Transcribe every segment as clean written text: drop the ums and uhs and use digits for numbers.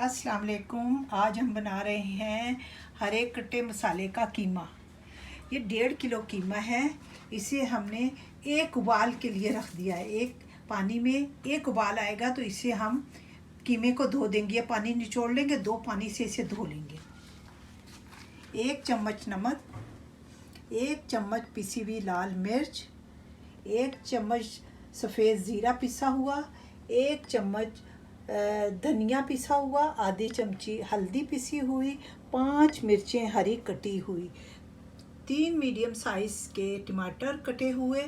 अस्सलाम वालेकुम। आज हम बना रहे हैं हरे कट्टे मसाले का कीमा। ये 1.5 किलो कीमा है। इसे हमने एक उबाल के लिए रख दिया है। एक पानी में एक उबाल आएगा तो इसे हम कीमे को धो देंगे। पानी निचोड़ लेंगे, 2 पानी से इसे धो लेंगे। 1 चम्मच नमक, 1 चम्मच पिसी हुई लाल मिर्च, 1 चम्मच सफ़ेद ज़ीरा पिसा हुआ, 1 चम्मच धनिया पिसा हुआ, आधी चमची हल्दी पिसी हुई, 5 मिर्चें हरी कटी हुई, 3 मीडियम साइज़ के टमाटर कटे हुए,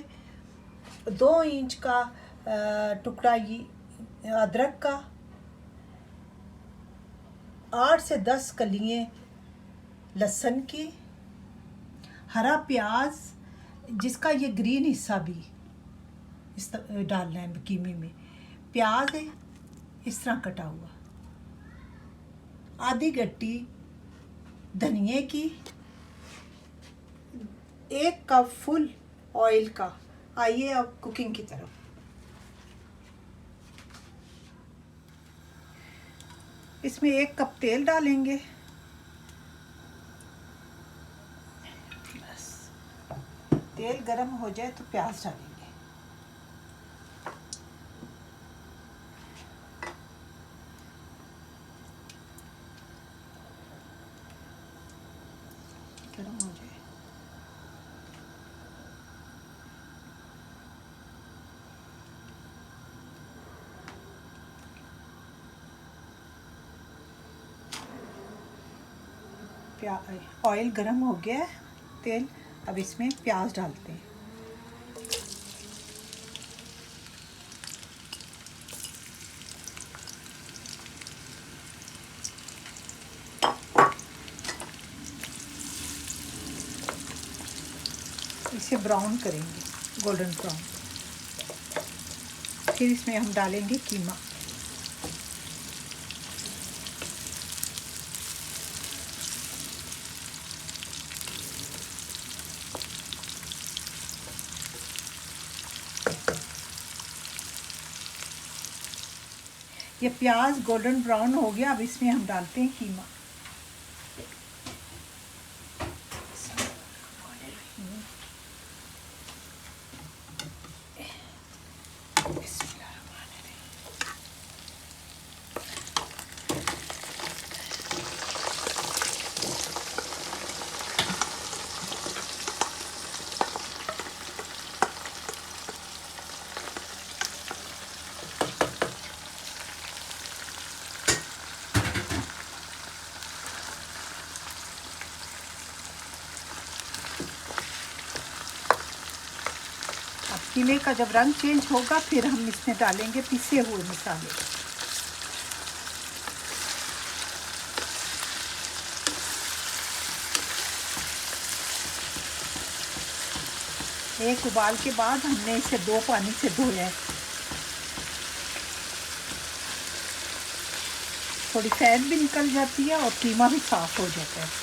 2 इंच का टुकड़ा अदरक का, 8 से 10 कलियां लहसुन की, हरा प्याज जिसका ये ग्रीन हिस्सा भी इस डालना है कीमे में। प्याज है इस तरह कटा हुआ, आधी गट्टी धनिए की, 1 कप फुल ऑयल का। आइए अब कुकिंग की तरफ। इसमें 1 कप तेल डालेंगे। बस तेल गरम हो जाए तो प्याज डालेंगे। गरम हो जाए ऑयल गरम हो गया है, तेल। अब इसमें प्याज डालते हैं। इसे ब्राउन करेंगे, गोल्डन ब्राउन। फिर इसमें हम डालेंगे कीमा। ये प्याज गोल्डन ब्राउन हो गया। अब इसमें हम डालते हैं कीमा। कीमे का जब रंग चेंज होगा फिर हम इसमें डालेंगे पिसे हुए मसाले। एक उबाल के बाद हमने इसे 2 पानी से धोया है। थोड़ी फैट भी निकल जाती है और कीमा भी साफ हो जाता है।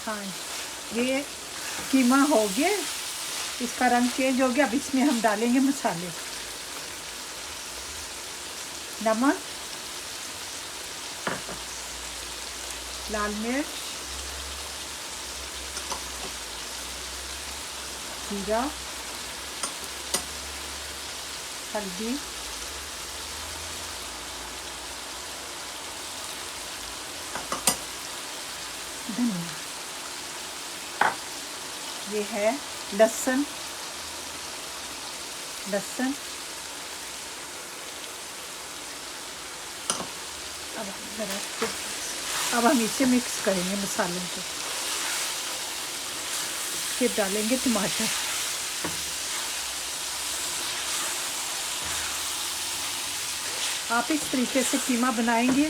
हाँ, ये कीमा हो गया, इसका रंग चेंज हो गया। अब इसमें हम डालेंगे मसाले। नमक, लाल मिर्च, जीरा, हल्दी, धनिया। ये है लहसुन। अब हम इसे मिक्स करेंगे मसालों को। फिर डालेंगे टमाटर। आप इस तरीके से कीमा बनाएंगे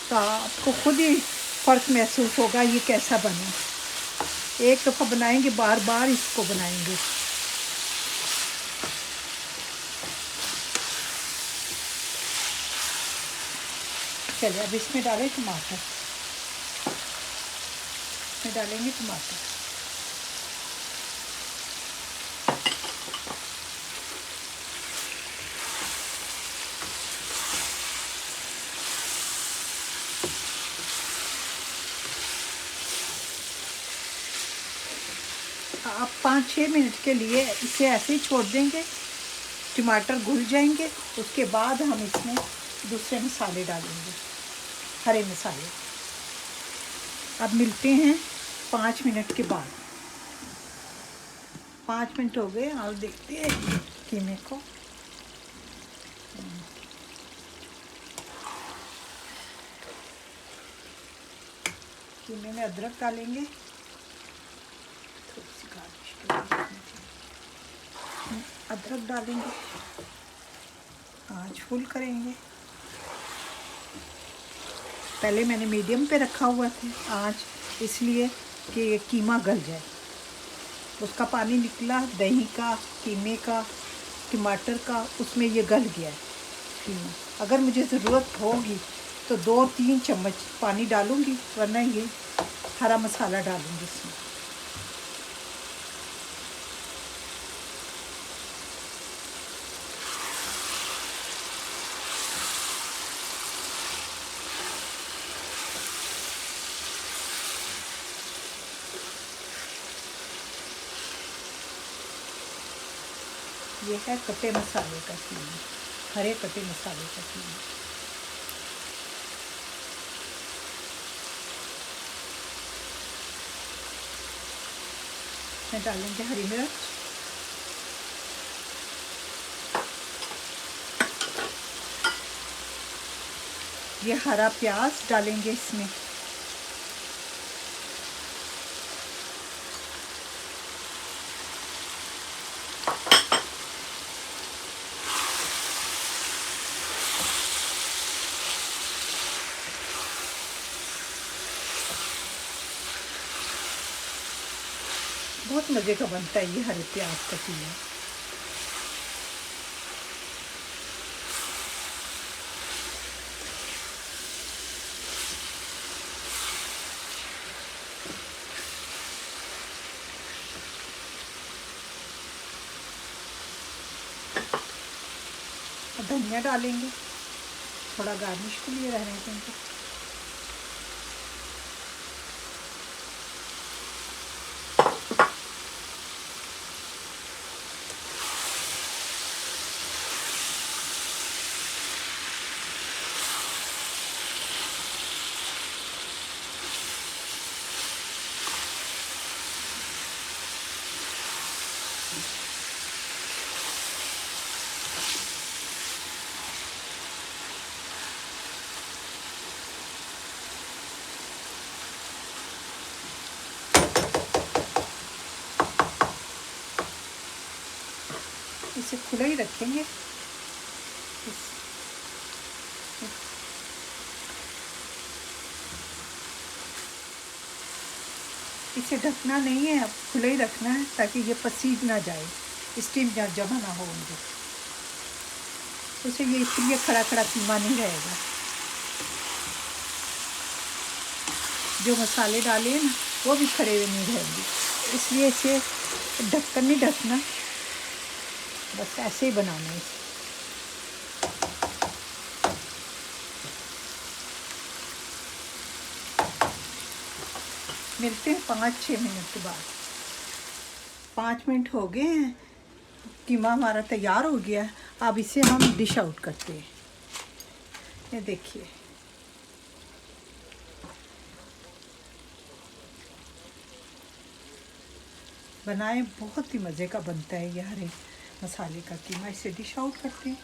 तो आपको खुद ही फ़र्क महसूस होगा ये कैसा बना। एक दफ़ा बनाएंगे बार बार इसको बनाएंगे। चलिए अब इसमें डालें टमाटर, इसमें डालेंगे टमाटर। आप 5-6 मिनट के लिए इसे ऐसे ही छोड़ देंगे, टमाटर घुल जाएंगे। उसके बाद हम इसमें दूसरे मसाले डालेंगे, हरे मसाले। अब मिलते हैं 5 मिनट के बाद। 5 मिनट हो गए, आप देखते हैं कीमे को। कीमे में अदरक डालेंगे, थोड़ी सी गार्निश अदरक डालेंगे, आँच फुल करेंगे। पहले मैंने मीडियम पे रखा हुआ था आँच, इसलिए कि ये कीमा गल जाए। उसका पानी निकला दही का, कीमे का, टमाटर का, उसमें ये गल गया है कीमा। अगर मुझे ज़रूरत होगी तो 2-3 चम्मच पानी डालूँगी, वरना ये हरा मसाला डालूँगी इसमें। ये है कटे मसाले का कीमा, हरे कटे मसाले का कीमा। इसमें डालेंगे हरी मिर्च, ये हरा प्याज डालेंगे इसमें। बहुत मज़े का बनता है ये हरे प्याज का कीमा। धनिया डालेंगे, थोड़ा गार्निश के लिए रहने देंगे। इसे खुला ही रखेंगे। इसे ढकना नहीं है, अब खुला ही रखना है ताकि ये पसीज ना जाए, स्टीम जमा ना हो उनके। उसे ये इसलिए खड़ा खड़ा कीमा नहीं रहेगा। जो मसाले डाले हैं ना वो भी खड़े हुए नहीं रहेंगे, इसलिए इसे ढककर नहीं ढकना, बस ऐसे ही बनाना है इसे। मिलते हैं 5-6 मिनट के बाद। 5 मिनट हो गए हैं, कीमा हमारा तैयार हो गया है। अब इसे हम डिश आउट करते हैं। ये देखिए, बनाए बहुत ही मज़े का बनता है ये हरे मसाले का कीमा। इसे डिश आउट करते हैं।